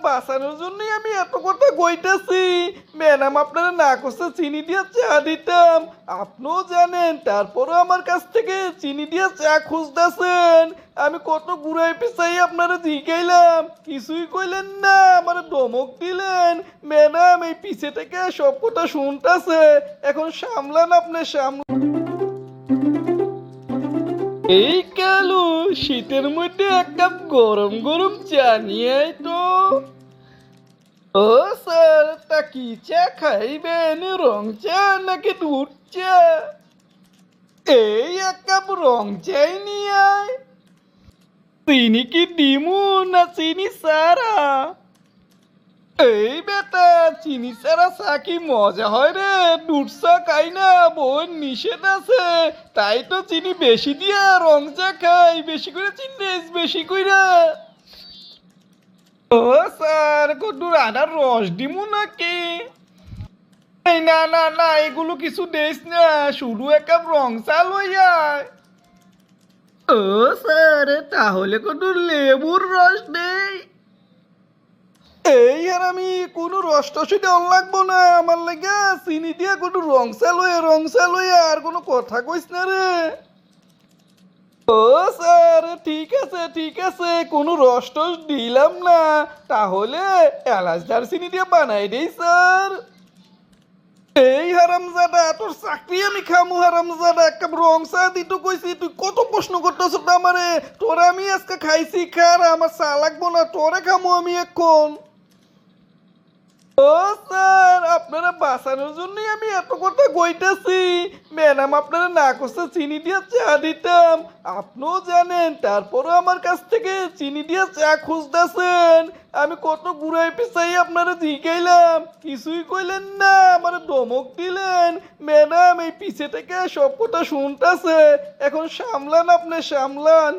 বাঁচানোর জন্যই আমি এত কথা কইতাছি। ম্যাডাম আপনারা না করছে চিনি দিয়ে চা দিতাম, আপনিও জানেন, তারপরও আমার কাছ থেকে চিনি দিয়ে চা খুঁজতেছেন। আমি কত ঘুরাই পিছাই আপনারা জিগাইলাম, কিছুই কইলেন না, আমার ধমক দিলেন। ম্যাডাম এই পিছে থেকে সব কথা শুনতেছে, এখন সামলান, আপনি সামলান। এই কালু, শীতের মধ্যে এক কাপ গরম গরম চা নিয়ে আয় তো। ও স্যার, তা কি চা খাইবেন, রং চা নাকি দুধ চা? এই এক কাপ রং চাই নিয়ে আয়। চিনি কি দিমু না চিনি সারা? এই বেটা, চিনি ছাড়া চা কি মজা হয় রে? দুধ চা খাই না, বউয়ের নিষেধ আছে, তাই তো চিনি বেশি দিয়া রং চা খাই। বেশি করে চিনি বেশি কইরা। ও স্যার, কত আদার রস দিমু নাকি? এই না না না, এগুলো কিছু দেস না, শুধু এক কাপ রং চা লইয়া। ও স্যার, তাহলে কত লেবুর রস দেই? এই আর আমি কোনো রস টস দেওয়ার লাগবো না, আমার লাগে চিনি দিয়া কোনো রং চা লইয়া আর কোনো কথা কইস না রে। ও স্যার, ঠিক আছে, কোনো রস টস দিলাম না, তাহলে এলাচ দারচিনি দিয়ে বানাই দেই স্যার। এই হারামজাদা, তোর চাকরি আমি খামু হারামজাদা, এক কাপ রং চা দিতে কইছি, তুই কত প্রশ্ন করতেছ আমারে। তোরা আমি আজকে খাইছি, খার আমার চা লাগবো না, তোরে খামু আমি এখন। ও স্যার, আপনারা বাঁচানোর জন্যই আমি এত কথা কইতাছি। ম্যাডাম আপনারা না করছে চিনি দিয়ে চা দিতাম, আপনিও জানেন, তারপরও আমার কাছ থেকে চিনি দিয়ে চা খুঁজতেছেন। আমি কত ঘুরাই পিছাই আপনারা জিগাইলাম, কিছুই কইলেন না, আমার ধমক দিলেন। ম্যাডাম এই পিছে থেকে সব কথা শুনতেছে, এখন সামলান, আপনি সামলান।